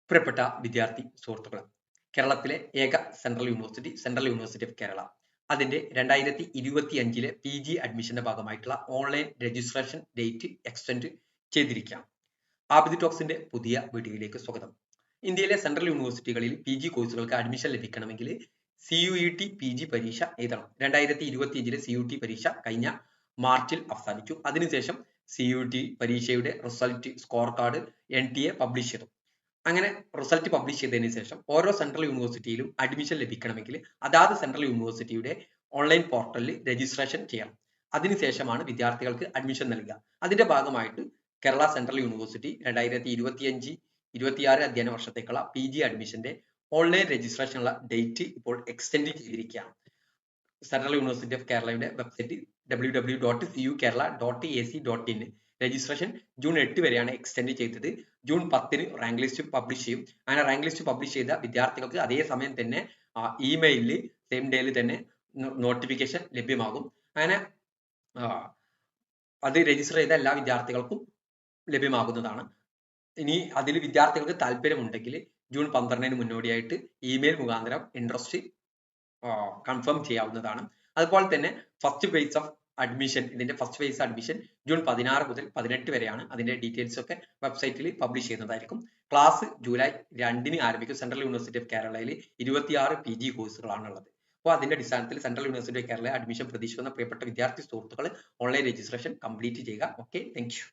പ്രിയപ്പെട്ട വിദ്യാർത്ഥി സുഹൃത്തുക്കളെ, കേരളത്തിലെ ഏക സെൻട്രൽ യൂണിവേഴ്സിറ്റി ഓഫ് കേരള അതിന്റെ 2025 PG അഡ്മിഷന്റെ ഭാഗമായിട്ടുള്ള ഓൺലൈൻ രജിസ്ട്രേഷൻ ഡേറ്റ് എക്സ്റ്റെൻഡ് ചെയ്തിരിക്കുകയാണ്. ആബിദ് ടോക്സിന്റെ പുതിയ വീഡിയോയിലേക്ക് സ്വാഗതം. ഇന്ത്യയിലെ സെൻട്രൽ യൂണിവേഴ്സിറ്റികളിൽ PG കോഴ്സുകൾക്ക് അഡ്മിഷൻ ലഭിക്കണമെങ്കിൽ CUET PG പരീക്ഷ എഴുതണം. 2025 CUET പരീക്ഷ കഴിഞ്ഞ മാർച്ചിൽ അവസാനിച്ചു. അതിനുശേഷം CUET പരീക്ഷയുടെ result, score card NTA publish ചെയ്തു. അങ്ങനെ റിസൾട്ട് പബ്ലിഷ് ചെയ്തതിനു ശേഷം ഓരോ സെൻട്രൽ യൂണിവേഴ്സിറ്റിയിലും അഡ്മിഷൻ ലഭിക്കണമെങ്കിൽ അതാത് സെൻട്രൽ യൂണിവേഴ്സിറ്റിയുടെ ഓൺലൈൻ പോർട്ടലിൽ രജിസ്ട്രേഷൻ ചെയ്യണം. അതിനുശേഷമാണ് വിദ്യാർത്ഥികൾക്ക് അഡ്മിഷൻ നൽകുക. അതിന്റെ ഭാഗമായിട്ട് കേരള സെൻട്രൽ യൂണിവേഴ്സിറ്റി 2025-26 അധ്യയന വർഷത്തേക്കുള്ള PG അഡ്മിഷന്റെ ഓൺലൈൻ രജിസ്ട്രേഷനുള്ള ഡേറ്റ് ഇപ്പോൾ എക്സ്റ്റെൻഡ് ചെയ്തിരിക്കുകയാണ്. സെൻട്രൽ യൂണിവേഴ്സിറ്റി ഓഫ് കേരളയുടെ വെബ്സൈറ്റ് www.cukerala.ac.in രജിസ്ട്രേഷൻ ജൂൺ 8 വരെയാണ് എക്സ്റ്റെൻഡ് ചെയ്തത്. ജൂൺ 10 റാങ്ക് ലിസ്റ്റ് പബ്ലിഷ് ചെയ്യും. അങ്ങനെ റാങ്ക് ലിസ്റ്റ് പബ്ലിഷ് ചെയ്ത വിദ്യാർത്ഥികൾക്ക് അതേ സമയം തന്നെ ഇമെയിലിൽ സെയിം ഡേയിൽ തന്നെ നോട്ടിഫിക്കേഷൻ ലഭ്യമാകും. അങ്ങനെ അത് രജിസ്റ്റർ ചെയ്ത എല്ലാ വിദ്യാർത്ഥികൾക്കും ലഭ്യമാകുന്നതാണ്. ഇനി അതിൽ വിദ്യാർത്ഥികൾക്ക് താല്പര്യമുണ്ടെങ്കിൽ ജൂൺ 12 മുന്നോടിയായിട്ട് ഇമെയിൽ മുഖാന്തരം ഇൻട്രസ്റ്റ് കൺഫേം ചെയ്യാവുന്നതാണ്. അതുപോലെ തന്നെ ഫസ്റ്റ് ഫേസ് ഓഫ് അഡ്മിഷൻ, ഇതിന്റെ ഫസ്റ്റ് ഫേസ് അഡ്മിഷൻ ജൂൺ 16 മുതൽ 18 വരെയാണ്. അതിന്റെ ഡീറ്റെയിൽസ് ഒക്കെ വെബ്സൈറ്റിൽ പബ്ലിഷ് ചെയ്യുന്നതായിരിക്കും. ക്ലാസ് ജൂലൈ 2 ആരംഭിക്കും. സെൻട്രൽ യൂണിവേഴ്സിറ്റി ഓഫ് കേരളയിൽ 26 PG കോഴ്സുകളാണ് ഉള്ളത്. അപ്പോൾ അതിന്റെ അടിസ്ഥാനത്തിൽ central university of Kerala admission പ്രതീക്ഷിക്കുന്ന പ്രിയപ്പെട്ട വിദ്യാർത്ഥി സുഹൃത്തുക്കൾ ഓൺലൈൻ രജിസ്ട്രേഷൻ കംപ്ലീറ്റ് ചെയ്യുക. Okay, thank you.